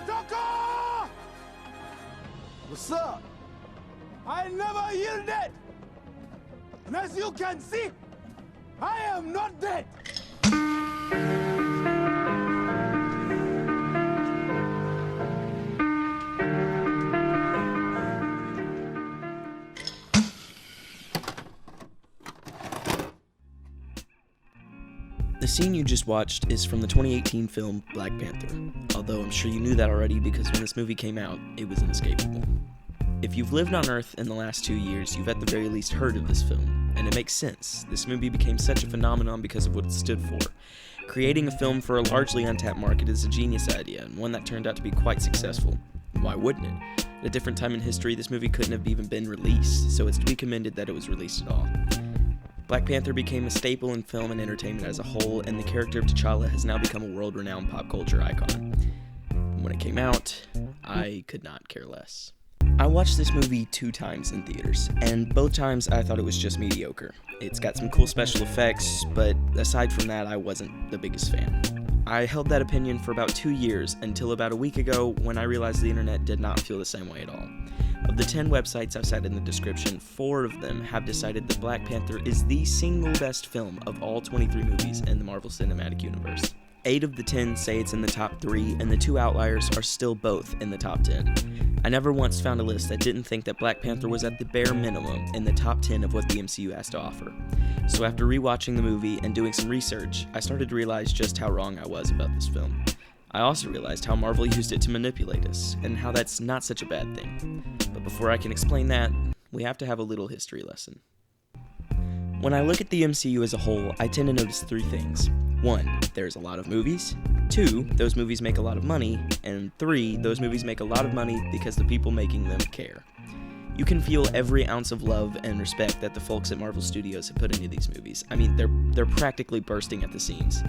Tucker! What's up? I never yielded! And as you can see, I am not dead! The scene you just watched is from the 2018 film Black Panther, although I'm sure you knew that already because when this movie came out, it was inescapable. If you've lived on Earth in the last 2 years, you've at the very least heard of this film, and it makes sense. This movie became such a phenomenon because of what it stood for. Creating a film for a largely untapped market is a genius idea, and one that turned out to be quite successful. Why wouldn't it? At a different time in history, this movie couldn't have even been released, so it's to be commended that it was released at all. Black Panther became a staple in film and entertainment as a whole, and the character of T'Challa has now become a world-renowned pop culture icon. When it came out, I could not care less. I watched this movie 2 times in theaters, and both times I thought it was just mediocre. It's got some cool special effects, but aside from that, I wasn't the biggest fan. I held that opinion for about 2 years, until about a week ago when I realized the internet did not feel the same way at all. Of the 10 websites I've cited in the description, 4 of them have decided that Black Panther is the single best film of all 23 movies in the Marvel Cinematic Universe. 8 of the 10 say it's in the top 3, and the 2 outliers are still both in the top 10. I never once found a list that didn't think that Black Panther was at the bare minimum in the top 10 of what the MCU has to offer. So after rewatching the movie and doing some research, I started to realize just how wrong I was about this film. I also realized how Marvel used it to manipulate us, and how that's not such a bad thing. But before I can explain that, we have to have a little history lesson. When I look at the MCU as a whole, I tend to notice 3 things. 1, there's a lot of movies. 2, those movies make a lot of money. And 3, those movies make a lot of money because the people making them care. You can feel every ounce of love and respect that the folks at Marvel Studios have put into these movies. I mean, they're practically bursting at the seams.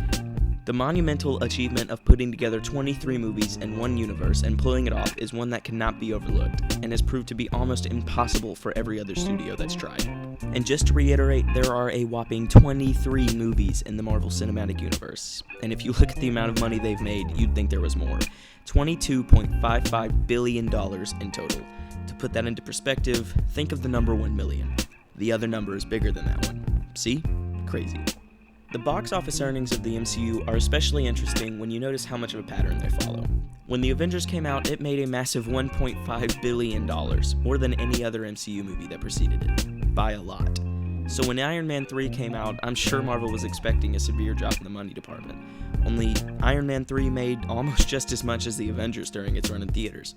The monumental achievement of putting together 23 movies in one universe and pulling it off is one that cannot be overlooked, and has proved to be almost impossible for every other studio that's tried. And just to reiterate, there are a whopping 23 movies in the Marvel Cinematic Universe, and if you look at the amount of money they've made, you'd think there was more. $22.55 billion in total. To put that into perspective, think of the number 1 million. The other number is bigger than that one. See? Crazy. The box office earnings of the MCU are especially interesting when you notice how much of a pattern they follow. When the Avengers came out, it made a massive $1.5 billion, more than any other MCU movie that preceded it, by a lot. So when Iron Man 3 came out, I'm sure Marvel was expecting a severe drop in the money department. Only Iron Man 3 made almost just as much as the Avengers during its run in theaters.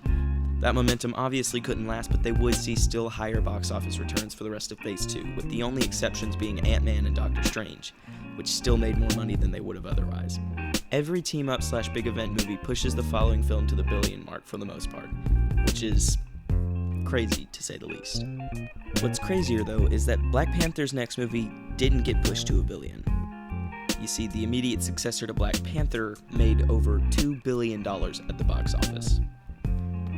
That momentum obviously couldn't last, but they would see still higher box office returns for the rest of Phase 2, with the only exceptions being Ant-Man and Doctor Strange, which still made more money than they would have otherwise. Every team-up/big event movie pushes the following film to the billion mark for the most part, which is crazy to say the least. What's crazier though is that Black Panther's next movie didn't get pushed to $1 billion. You see, the immediate successor to Black Panther made over $2 billion at the box office.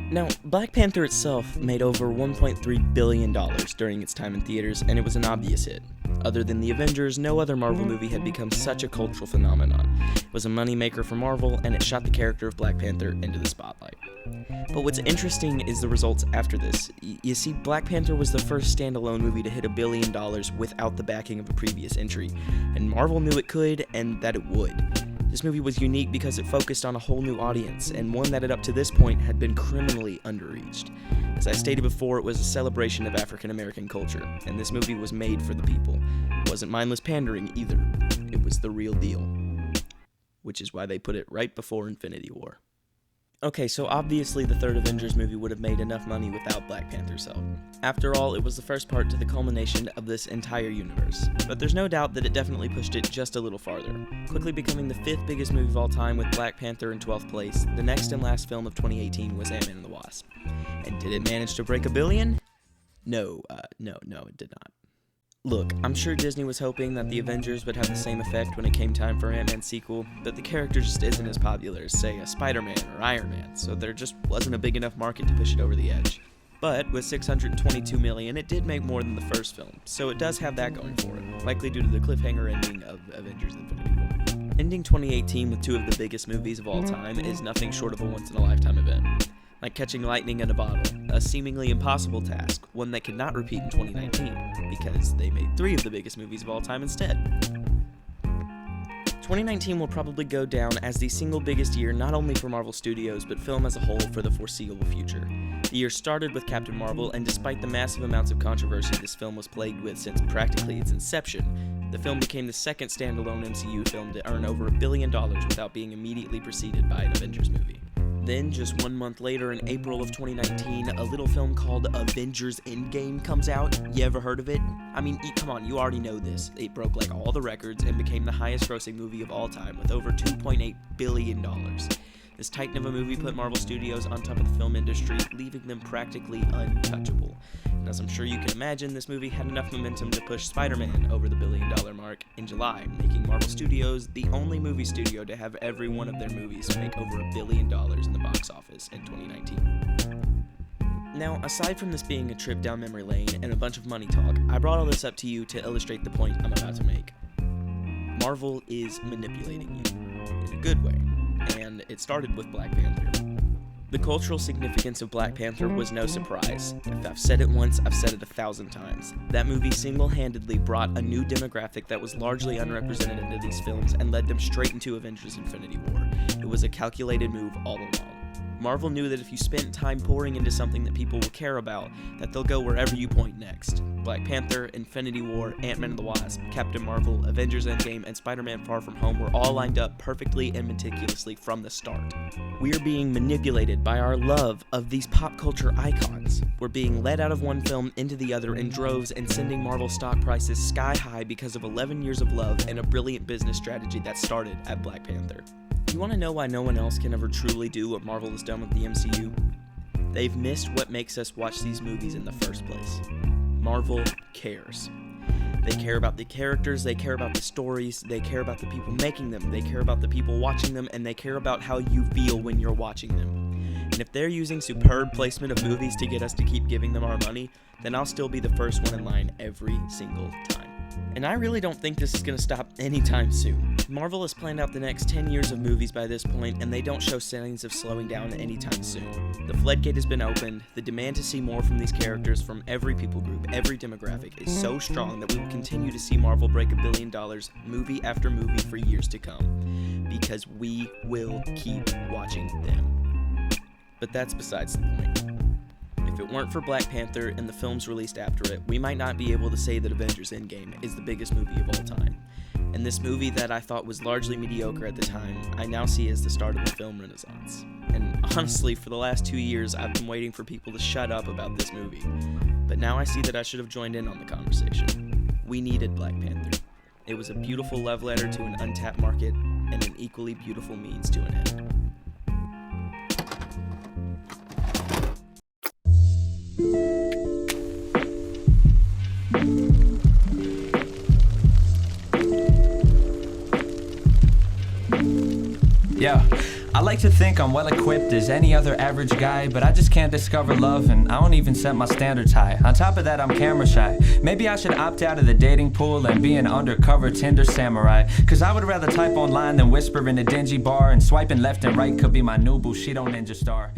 Now, Black Panther itself made over $1.3 billion during its time in theaters, and it was an obvious hit. Other than the Avengers, no other Marvel movie had become such a cultural phenomenon. It was a moneymaker for Marvel, and it shot the character of Black Panther into the spotlight. But what's interesting is the results after this. You see, Black Panther was the first standalone movie to hit $1 billion without the backing of a previous entry, and Marvel knew it could, and that it would. This movie was unique because it focused on a whole new audience, and one that up to this point had been criminally underreached. As I stated before, it was a celebration of African American culture, and this movie was made for the people. It wasn't mindless pandering either. It was the real deal. Which is why they put it right before Infinity War. Okay, so obviously the third Avengers movie would have made enough money without Black Panther's help. After all, it was the first part to the culmination of this entire universe. But there's no doubt that it definitely pushed it just a little farther, quickly becoming the 5th biggest movie of all time with Black Panther in 12th place. The next and last film of 2018 was Ant-Man and the Wasp. And did it manage to break $1 billion? No, it did not. Look, I'm sure Disney was hoping that the Avengers would have the same effect when it came time for Ant-Man's sequel, but the character just isn't as popular as, say, a Spider-Man or Iron Man, so there just wasn't a big enough market to push it over the edge. But with $622 million, it did make more than the first film, so it does have that going for it, likely due to the cliffhanger ending of Avengers Infinity War. Ending 2018 with two of the biggest movies of all time is nothing short of a once-in-a-lifetime event. Like catching lightning in a bottle, a seemingly impossible task, one that could not repeat in 2019, because they made three of the biggest movies of all time instead. 2019 will probably go down as the single biggest year not only for Marvel Studios, but film as a whole for the foreseeable future. The year started with Captain Marvel, and despite the massive amounts of controversy this film was plagued with since practically its inception, the film became the second standalone MCU film to earn over $1 billion without being immediately preceded by an Avengers movie. Then, just 1 month later, in April of 2019, a little film called Avengers Endgame comes out. You ever heard of it? I mean, come on, you already know this. It broke like all the records and became the highest grossing movie of all time with over $2.8 billion. This titan of a movie put Marvel Studios on top of the film industry, leaving them practically untouchable. And as I'm sure you can imagine, this movie had enough momentum to push Spider-Man over the $1 billion mark in July, making Marvel Studios the only movie studio to have every one of their movies make over $1 billion in the box office in 2019. Now, aside from this being a trip down memory lane and a bunch of money talk, I brought all this up to you to illustrate the point I'm about to make. Marvel is manipulating you, in a good way. And it started with Black Panther. The cultural significance of Black Panther was no surprise. If I've said it once, I've said it 1,000 times. That movie single-handedly brought a new demographic that was largely unrepresented into these films and led them straight into Avengers Infinity War. It was a calculated move all along. Marvel knew that if you spent time pouring into something that people will care about, that they'll go wherever you point next. Black Panther, Infinity War, Ant-Man and the Wasp, Captain Marvel, Avengers Endgame, and Spider-Man Far From Home were all lined up perfectly and meticulously from the start. We're being manipulated by our love of these pop culture icons. We're being led out of one film into the other in droves and sending Marvel stock prices sky high because of 11 years of love and a brilliant business strategy that started at Black Panther. You want to know why no one else can ever truly do what Marvel has done with the MCU? They've missed what makes us watch these movies in the first place. Marvel cares. They care about the characters, they care about the stories, they care about the people making them, they care about the people watching them, and they care about how you feel when you're watching them. And if they're using superb placement of movies to get us to keep giving them our money, then I'll still be the first one in line every single time. And I really don't think this is going to stop anytime soon. Marvel has planned out the next 10 years of movies by this point, and they don't show signs of slowing down anytime soon. The floodgate has been opened. The demand to see more from these characters from every people group, every demographic, is so strong that we will continue to see Marvel break $1 billion movie after movie for years to come. Because we will keep watching them. But that's besides the point. If it weren't for Black Panther and the films released after it, we might not be able to say that Avengers Endgame is the biggest movie of all time. And this movie that I thought was largely mediocre at the time, I now see as the start of a film renaissance. And honestly, for the last 2 years, I've been waiting for people to shut up about this movie. But now I see that I should have joined in on the conversation. We needed Black Panther. It was a beautiful love letter to an untapped market and an equally beautiful means to an end. Yeah, I like to think I'm well equipped as any other average guy, but I just can't discover love and I don't even set my standards high. On top of that, I'm camera shy. Maybe I should opt out of the dating pool and be an undercover Tinder samurai. Cause I would rather type online than whisper in a dingy bar, and swiping left and right could be my new Bushido ninja star.